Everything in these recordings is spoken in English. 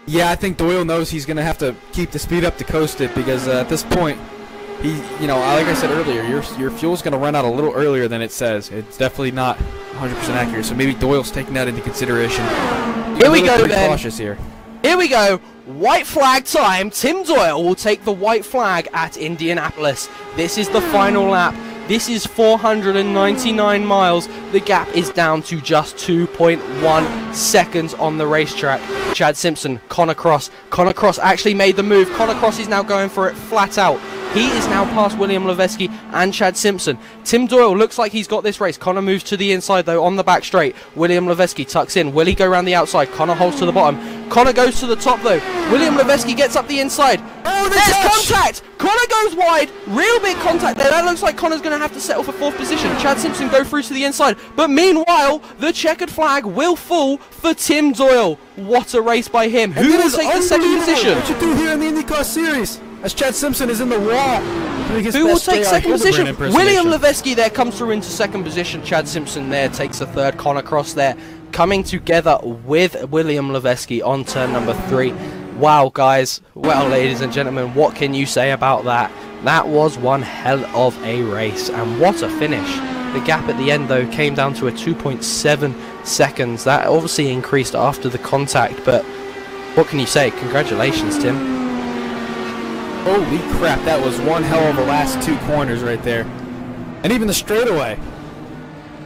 Yeah, I think Doyle knows he's going to have to keep the speed up to coast it because at this point, like I said earlier, your fuel's going to run out a little earlier than it says. It's definitely not 100% accurate, so maybe Doyle's taking that into consideration. Here we go then. Cautious here. Here we go. White flag time. Tim Doyle will take the white flag at Indianapolis. This is the final lap. This is 499 miles. The gap is down to just 2.1 seconds on the racetrack. Chad Simpson, Connor Cross. Connor Cross actually made the move. Connor Cross is now going for it flat out. He is now past William Leveski and Chad Simpson. Tim Doyle looks like he's got this race. Connor moves to the inside though on the back straight. William Leveski tucks in. Will he go around the outside? Connor holds to the bottom. Connor goes to the top though. William Leveski gets up the inside. Oh, there's contact! Connor goes wide. Real big contact there. That looks like Connor's going to have to settle for 4th position. Chad Simpson go through to the inside. But meanwhile, the checkered flag will fall for Tim Doyle. What a race by him. Who will take the 2nd position? What you do here in the IndyCar Series? As Chad Simpson is in the wall. Who will take 2nd position? William Leveski there comes through into 2nd position. Chad Simpson there takes a 3rd. Connor Cross there coming together with William Leveski on turn number 3. Wow, guys. Well, ladies and gentlemen, what can you say about that? That was one hell of a race, and what a finish. The gap at the end, though, came down to a 2.7 seconds. That obviously increased after the contact, but what can you say? Congratulations, Tim. Holy crap, that was one hell of a last 2 corners right there. And even the straightaway.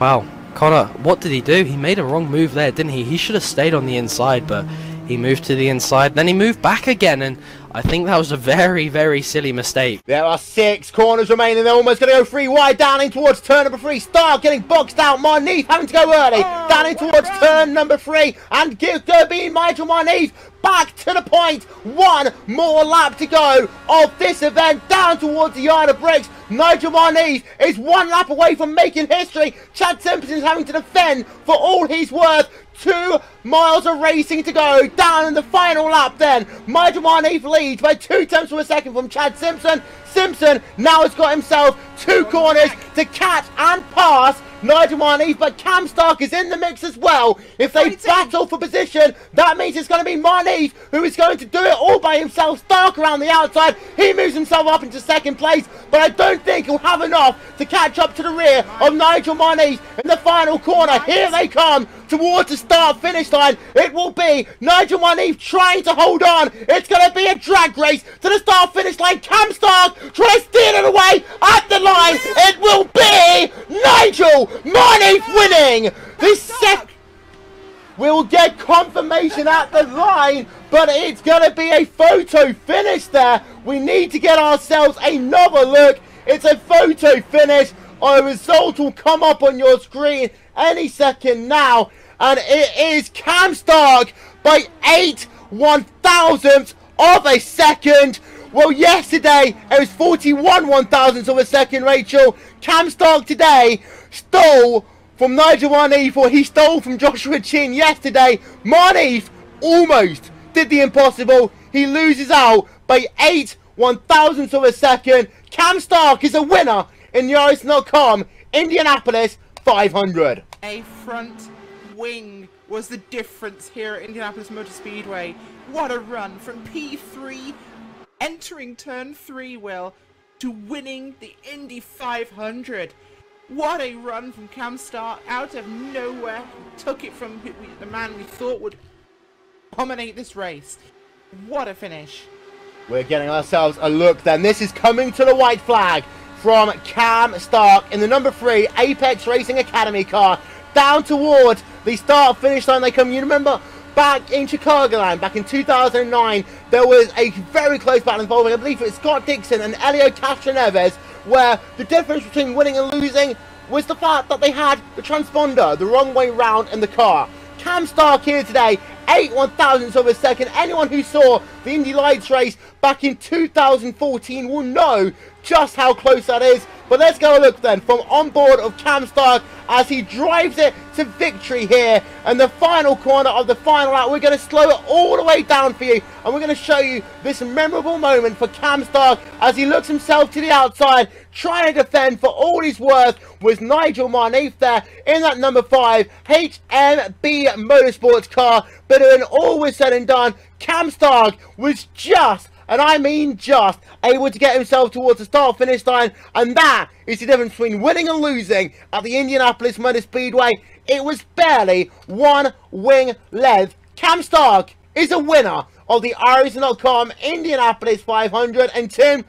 Wow. Connor, what did he do? He made a wrong move there, didn't he? He should have stayed on the inside, but he moved to the inside. Then he moved back again, and I think that was a very, very silly mistake. There are 6 corners remaining. They're almost going to go 3 wide down in towards turn number 3. Start getting boxed out. Marneef having to go early. Down in towards turn number 3. And being Nigel Marneef back to the point. 1 more lap to go of this event down towards the yard of bricks. Nigel Marneef is 1 lap away from making history. Chad Simpson is having to defend for all he's worth. 2 miles of racing to go. Down in the final lap then. Nigel Marneef leads by 2/10 of a second from Chad Simpson. Simpson now has got himself 2 corners to catch and pass Nigel Marneef, but Cam Stark is in the mix as well. If they battle for position, that means it's going to be Marneef who is going to do it all by himself. Stark around the outside. He moves himself up into 2nd place, but I don't think he'll have enough to catch up to the rear of Nigel Marneef in the final corner. Here they come towards the start-finish line. It will be Nigel Marneef trying to hold on. It's going to be a drag race to the start-finish line. Cam Stark tries to steal it away at the line. It will be Nigel Marneef winning. We'll get confirmation at the line, but it's going to be a photo finish there. We need to get ourselves another look. It's a photo finish. Our result will come up on your screen any second now, and it is Cam Stark by 8/1000ths of a second. Well, yesterday it was 41/1000ths of a second, Rachel. Cam Stark today stole from Nigel Marneef, or he stole from Joshua Chin yesterday. Marneef almost did the impossible. He loses out by 8/1000ths of a second. Cam Stark is a winner in the iRacing.com Indianapolis 500. A front wing was the difference here at Indianapolis Motor Speedway. What a run from P3, entering turn 3, Will, to winning the Indy 500. What a run from Cam Stark out of nowhere. Took it from the man we thought would dominate this race. What a finish. We're getting ourselves a look then. This is coming to the white flag from Cam Stark in the number 3 Apex Racing Academy car. Down towards the start-finish line they come. You remember back in Chicagoland, back in 2009, there was a very close battle involving, I believe it was Scott Dixon and Elio Castroneves, where the difference between winning and losing was the fact that they had the transponder the wrong way round in the car. Cam Stark here today, 8/1000ths of a second. Anyone who saw the Indy Lights race back in 2014 will know just how close that is. But let's go a look then from on board of Cam Stark as he drives it to victory here. And the final corner of the final lap, we're going to slow it all the way down for you. And we're going to show you this memorable moment for Cam Stark as he looks himself to the outside, trying to defend for all he's worth with Nigel Marneef there in that number 5 HMB Motorsports car. But when all was said and done, Cam Stark was just, and I mean just, able to get himself towards the start-finish line, and that is the difference between winning and losing at the Indianapolis Motor Speedway. It was barely one wing length. Cam Stark is a winner of the iRacing.com Indianapolis 500, and Tim,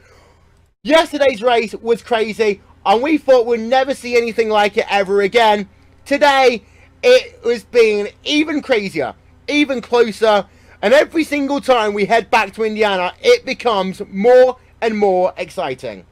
yesterday's race was crazy, and we thought we'd never see anything like it ever again. Today, it was being even crazier, even closer, and every single time we head back to Indiana, it becomes more and more exciting.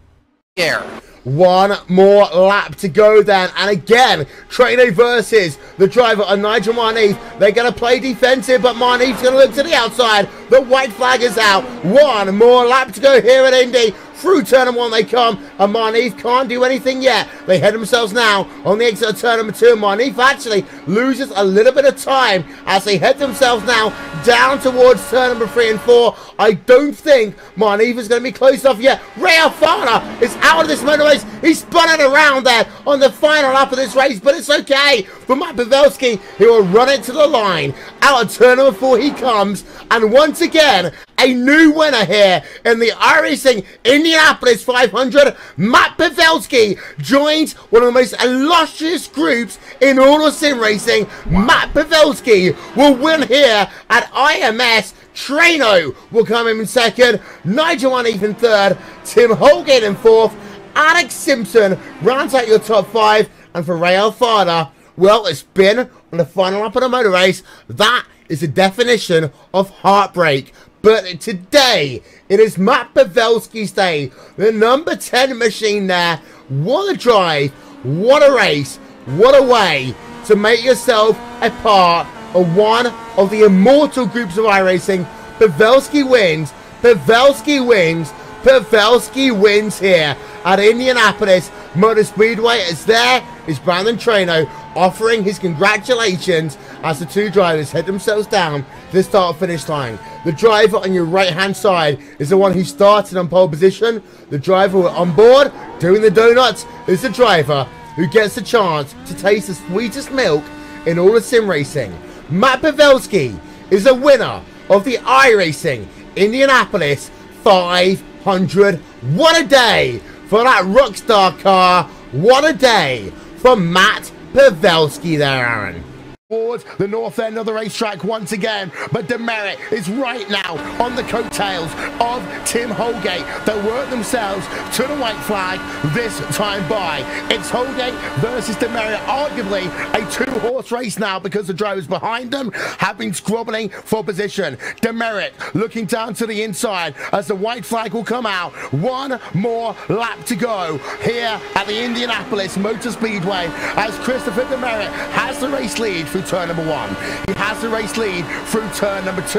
Yeah. One more lap to go then, and again, Traino versus the driver of Nigel Marneef. They're going to play defensive, but Marneef's going to look to the outside. The white flag is out. One more lap to go here at Indy. Through turn number 1 they come, and Marneef can't do anything yet. They head themselves now on the exit of turn number 2. Marneef actually loses a little bit of time as they head themselves now down towards turn number 3 and 4. I don't think Marneef is going to be close enough yet. Ray Alfano is out of this motor race. He spun it around there on the final lap of this race, but it's okay for Matt Pavelski. He will run it to the line. Out of turn number 4 he comes, and once again, a new winner here in the iRacing Indianapolis 500. Matt Pavelski joins one of the most illustrious groups in all of sim racing. Matt Pavelski will win here at IMS. Traino will come in second. Nigel Marneef in third. Tim Holgate in fourth. Alex Simpson rounds out your top 5. And for Ray Alfano, well, it's been on the final lap of the motor race. That is the definition of heartbreak. But today, it is Matt Pavelski's day. The number 10 machine there. What a drive. What a race. What a way to make yourself a part of one of the immortal groups of iRacing. Pavelski wins. Pavelski wins. Pavelski wins here at Indianapolis Motor Speedway. As there is Brandon Traino offering his congratulations as the two drivers head themselves down to the start-finish line. The driver on your right-hand side is the one who started on pole position. The driver on board doing the donuts is the driver who gets the chance to taste the sweetest milk in all of sim racing. Matt Pavelski is a winner of the iRacing Indianapolis 500. What a day for that Rockstar car. What a day for Matt Pavelski there, Aaron. Towards the north end of the racetrack once again, but Demerit is right now on the coattails of Tim Holgate. They work themselves to the white flag this time by. It's Holgate versus Demerit, arguably a two-horse race now because the drivers behind them have been squabbling for position. Demerit looking down to the inside as the white flag will come out. One more lap to go here at the Indianapolis Motor Speedway as Christopher Demerit has the race lead through turn number 1. He has the race lead through turn number 2.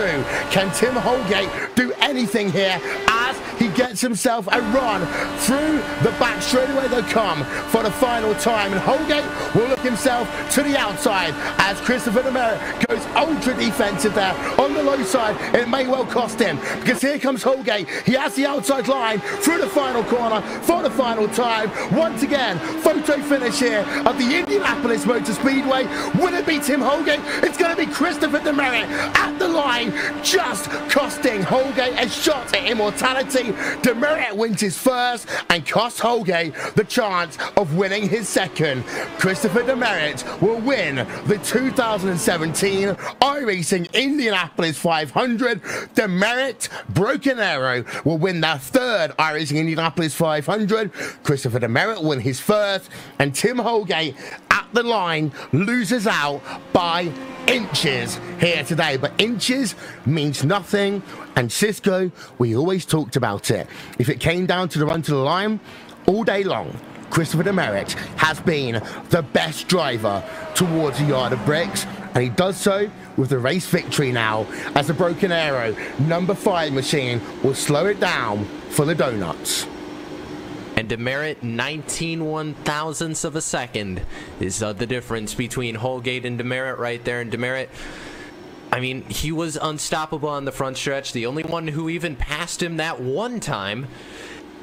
Can Tim Holgate do anything here as he gets himself a run through the back straightaway? They'll come for the final time, and Holgate will look himself to the outside as Christopher Demerit goes ultra defensive there on the low side. It may well cost him because here comes Holgate. He has the outside line through the final corner for the final time. Once again, photo finish here at the Indianapolis Motor Speedway. Will it be Tim Holgate? It's going to be Christopher Demerit at the line, just costing Holgate a shot at immortality. Demerit wins his first and costs Holgate the chance of winning his second. Christopher Demerit will win the 2017 iRacing Indianapolis 500. Demerit, Broken Arrow, will win their third iRacing Indianapolis 500. Christopher Demerit will win his first, and Tim Holgate at the line loses out by inches here today. But inches means nothing, and Cisco, we always talked about it. If it came down to the run to the line all day long, Christopher Demerit has been the best driver towards the yard of bricks, and he does so with the race victory now as the Broken Arrow number 5 machine will slow it down for the donuts. And Demerit, 19/1000ths of a second is the difference between Holgate and Demerit right there. And Demerit, I mean, he was unstoppable on the front stretch. The only one who even passed him that one time,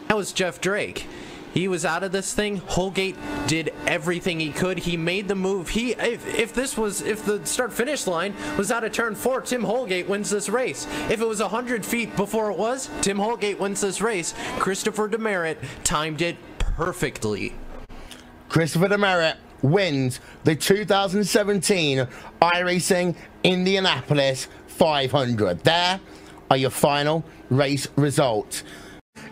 that was Jeff Drake. He was out of this thing. Holgate did everything he could. He made the move. If the start-finish line was out of turn 4, Tim Holgate wins this race. If it was 100 feet before it was, Tim Holgate wins this race. Christopher Demerit timed it perfectly. Christopher Demerit wins the 2017 iRacing Indianapolis 500. There are your final race results.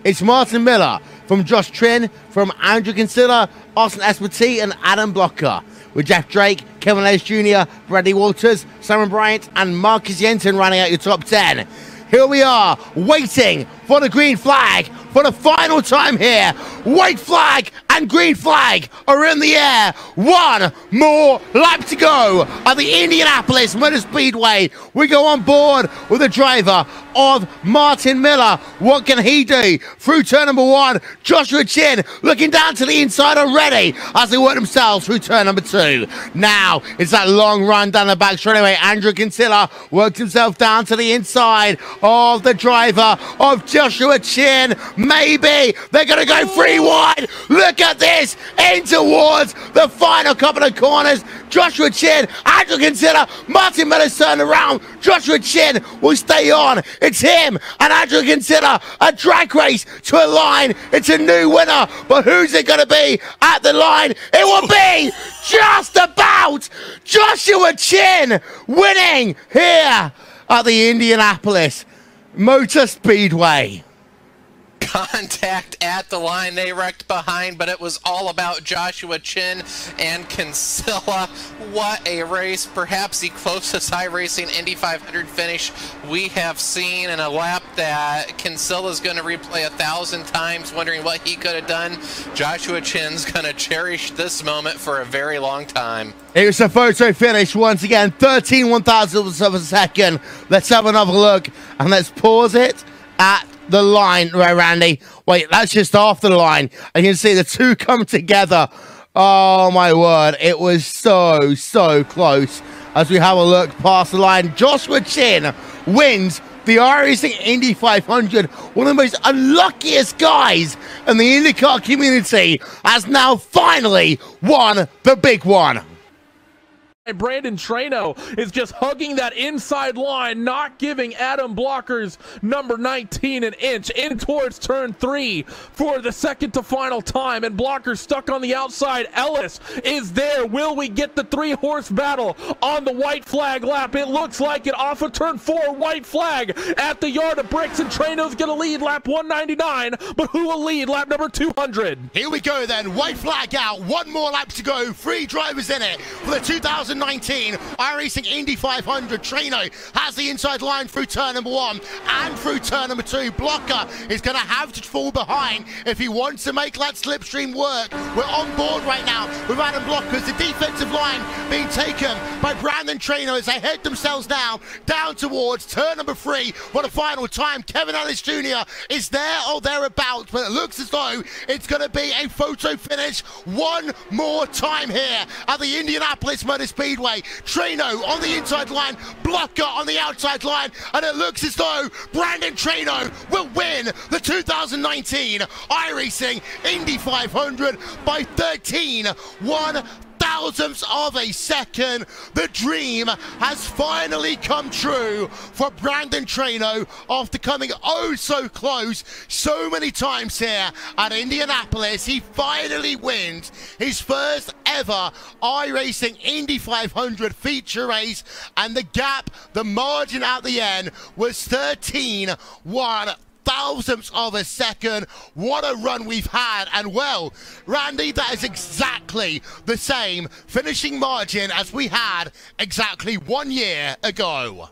It's Martin Miller from Josh Trin, from Andrew Kinsella, Austin Espartee, and Adam Blocker, with Jeff Drake, Kevin Ellis Jr., Bradley Walters, Simon Bryant, and Marcus Jensen running out your top 10. Here we are, waiting for the green flag for the final time here. White flag and green flag are in the air. One more lap to go at the Indianapolis Motor Speedway. We go on board with the driver of Martin Miller. What can he do? Through turn number 1, Joshua Chin looking down to the inside already as they work themselves through turn number 2. Now it's that long run down the back straightaway. Andrew Kinsella works himself down to the inside of the driver of Joshua Chin. Maybe they're going to go 3 wide. Look at this. In towards the final couple of corners. Joshua Chin, Andrew Kinsella, Martin Miller's turned around. Joshua Chin will stay on. It's him and Andrew Kinsella. A drag race to a line. It's a new winner. But who's it going to be at the line? It will be just about Joshua Chin winning here at the Indianapolis Motor Speedway. Contact at the line, they wrecked behind, but it was all about Joshua Chin and Kinsella. What a race, perhaps the closest iRacing Indy 500 finish we have seen, in a lap that Kinsella's going to replay 1,000 times, wondering what he could have done. Joshua Chin's going to cherish this moment for a very long time. It was a photo finish once again, 13/1000ths of a second. Let's have another look and let's pause it at the line, right, Randy? Wait, that's just after the line. And you can see the two come together. Oh my word, it was so close. As we have a look past the line, Joshua Chin wins the iRacing Indy 500. One of the most unluckiest guys in the IndyCar community has now finally won the big one. Brandon Trano is just hugging that inside line, not giving Adam Blocker's number 19 an inch in towards turn 3 for the second to final time, and Blocker stuck on the outside. Ellis is there. Will we get the 3-horse battle on the white flag lap? It looks like it off of turn 4, white flag at the yard of bricks, and Trano's gonna lead lap 199, but who will lead lap number 200? Here we go then, white flag out, 1 more lap to go, 3 drivers in it for the 2019 iRacing Indy 500. Trano has the inside line through turn number 1 and through turn number 2. Blocker is going to have to fall behind if he wants to make that slipstream work. We're on board right now with Adam Blocker as the defensive line being taken by Brandon Trano as they head themselves down towards turn number 3 for the final time. Kevin Ellis Jr. is there or thereabouts, but it looks as though it's going to be a photo finish one more time here at the Indianapolis Motor Speedway. Trano on the inside line, Blocker on the outside line, and it looks as though Brandon Trano will win the 2019 iRacing Indy 500 by 13/1000ths of a second. The dream has finally come true for Brandon Trano after coming oh so close so many times here at Indianapolis. He finally wins his first ever iRacing Indy 500 feature race, and the gap, the margin at the end was 13/1000ths of a second. What a run we've had, and well, Randy, that is exactly the same finishing margin as we had exactly 1 year ago.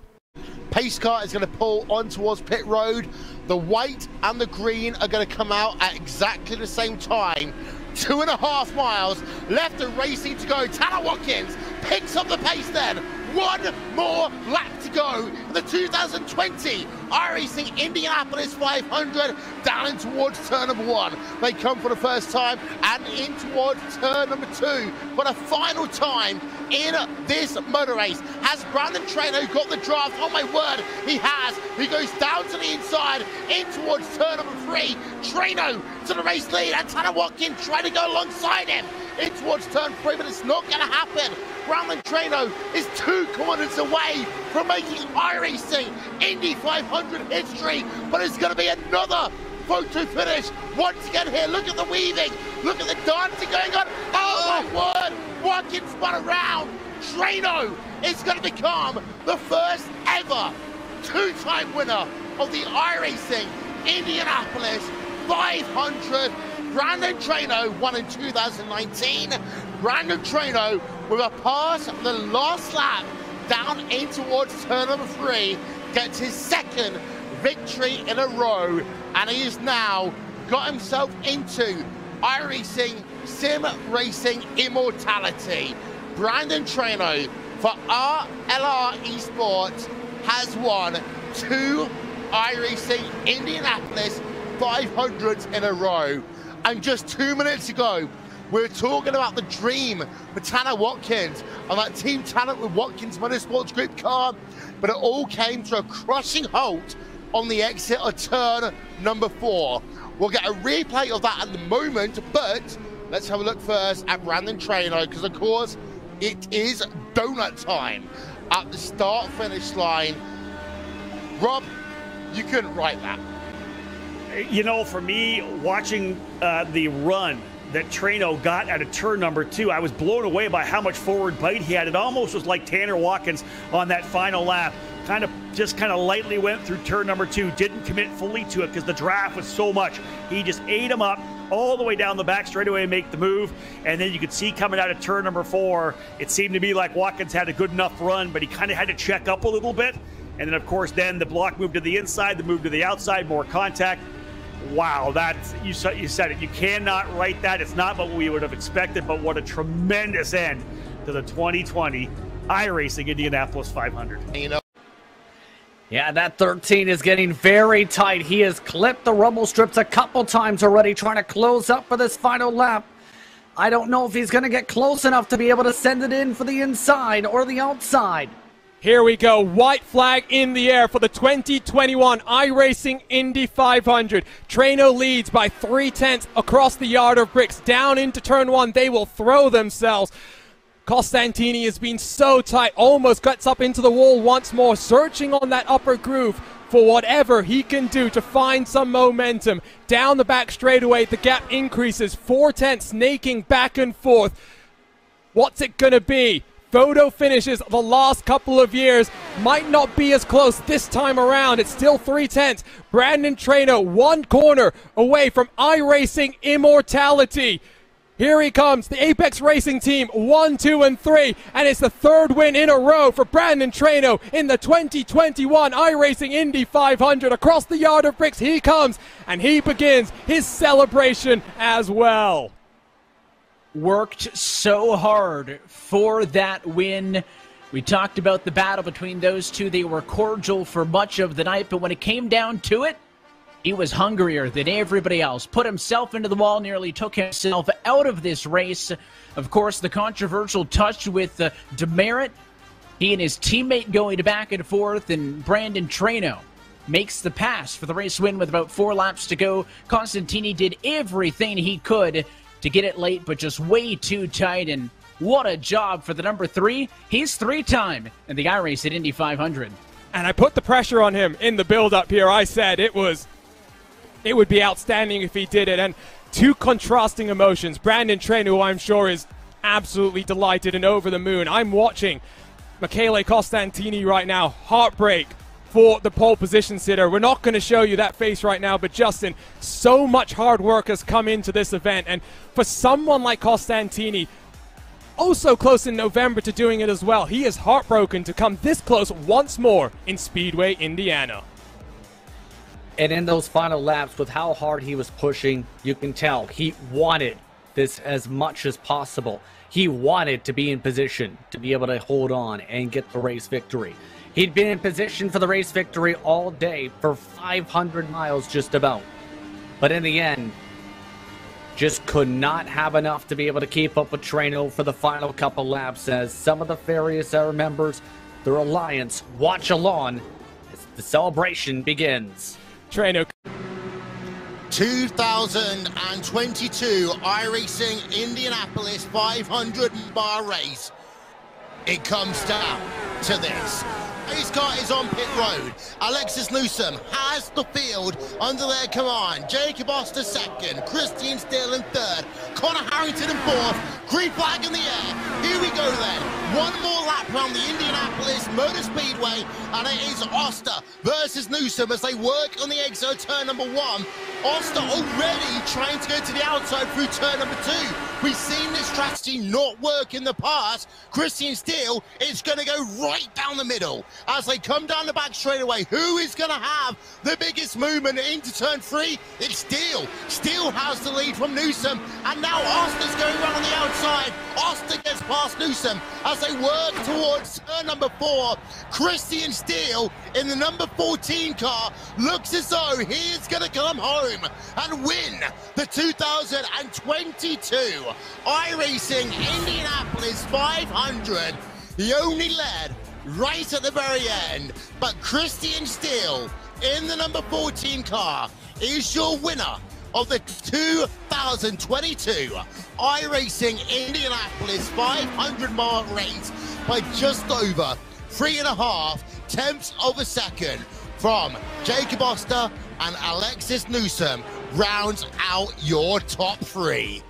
Pace car is going to pull on towards pit road. The white and the green are going to come out at exactly the same time. 2.5 miles left of racing to go. Tanner Watkins picks up the pace then. One more lap to go in the 2020 iRacing Indianapolis 500 down in towards turn number 1. They come for the first time and in towards turn number 2 for the final time in this motor race. Has Brandon Trainer got the draft? Oh my word, he has. He goes down to the inside in towards turn number 3. Traino to the race lead and Tanner Watkins trying to go alongside him in towards turn 3, but it's not going to happen. Brandon Traino is 2 corners away from making iRacing Indy 500 history, but it's going to be another photo finish once again here. Look at the weaving, look at the dancing going on. Oh my word, Watkins spun around. Traino is going to become the first ever 2-time winner of the iRacing Indianapolis 500. Brandon Traino won in 2019. Brandon Traino with a pass on the last lap down in towards turn number 3 gets his 2nd victory in a row, and he has now got himself into iRacing Sim Racing Immortality. Brandon Traino for RLR Esports has won 2 iRacing Indianapolis 500s in a row. And just 2 minutes ago, we were talking about the dream for Tanner Watkins and that Team Talent with Watkins Motorsports Group car, but it all came to a crushing halt on the exit of turn number 4. We'll get a replay of that at the moment, but let's have a look first at Brandon Traino, because of course it is donut time at the start-finish line. Rob, you couldn't write that. You know, for me, watching the run that Traino got out of turn number 2, I was blown away by how much forward bite he had. It almost was like Tanner Watkins on that final lap. Kind of lightly went through turn number 2, didn't commit fully to it because the draft was so much. He just ate him up all the way down the back straightaway and make the move. And then you could see coming out of turn number 4, it seemed to be like Watkins had a good enough run, but he kind of had to check up a little bit. And then, of course, then the block moved to the inside, the move to the outside, more contact. Wow, that's, you said it. You cannot write that. It's not what we would have expected, but what a tremendous end to the 2020 iRacing Indianapolis 500. You know, yeah, that 13 is getting very tight. He has clipped the rumble strips a couple times already, trying to close up for this final lap. I don't know if he's going to get close enough to be able to send it in for the inside or the outside. Here we go, white flag in the air for the 2021 iRacing Indy 500. Traino leads by 3/10 across the yard of bricks. Down into turn 1, they will throw themselves. Costantini has been so tight, almost gets up into the wall once more, searching on that upper groove for whatever he can do to find some momentum. Down the back straightaway, the gap increases, 4/10, snaking back and forth. What's it gonna be? Photo finishes the last couple of years might not be as close this time around. It's still 3/10. Brandon Traino 1 corner away from iRacing Immortality. Here he comes, the Apex Racing Team 1, 2, and 3, and it's the 3rd win in a row for Brandon Traino in the 2021 iRacing Indy 500. Across the yard of bricks he comes, and he begins his celebration as well. Worked so hard for that win. We talked about the battle between those two. They were cordial for much of the night, but when it came down to it, he was hungrier than everybody else. Put himself into the wall, nearly took himself out of this race. Of course, the controversial touch with Demerit. He and his teammate going back and forth, and Brandon Traino makes the pass for the race win with about 4 laps to go. Costantini did everything he could to get it late, but just way too tight, and what a job for the number 3. He's 3-time in the iRacing Indy 500. And I put the pressure on him in the build-up here. I said it would be outstanding if he did it, and 2 contrasting emotions. Brandon Traino, who I'm sure is absolutely delighted and over the moon. I'm watching Michele Costantini right now, heartbreak for the pole position sitter. We're not going to show you that face right now, but Justin, so much hard work has come into this event, and for someone like Costantini, oh so close in November to doing it as well, he is heartbroken to come this close once more in Speedway, Indiana. And in those final laps, with how hard he was pushing, you can tell he wanted this as much as possible. He wanted to be in position to be able to hold on and get the race victory. He'd been in position for the race victory all day for 500 miles just about. But in the end, just could not have enough to be able to keep up with Traino for the final couple laps, as some of the various members, their alliance, watch along as the celebration begins. Traino. 2022 iRacing Indianapolis 500-mile race. It comes down to this. Pace car is on pit road. Alexis Newsom has the field under their command. Jacob Oster second, Christian Steele in third, Connor Harrington in fourth, green flag in the air. Here we go then. One more lap around the Indianapolis Motor Speedway, and it is Oster versus Newsom as they work on the exit of turn number 1. Oster already trying to go to the outside through turn number 2. We've seen this strategy not work in the past. Christian Steele is going to go right down the middle as they come down the back straightaway. Who is going to have the biggest movement into turn 3? It's Steele. Steele has the lead from Newsom, and now Oster's going around on the outside. Oster gets past Newsom as they work towards turn number 4. Christian Steele in the number 14 car looks as though he is going to come home and win the 2022 iRacing Indianapolis 500. He only led right at the very end, but Christian Steele in the number 14 car is your winner of the 2022 iRacing Indianapolis 500-mile race by just over 3.5 tenths of a second from Jacob Oster and Alexis Newsom. Rounds out your top 3.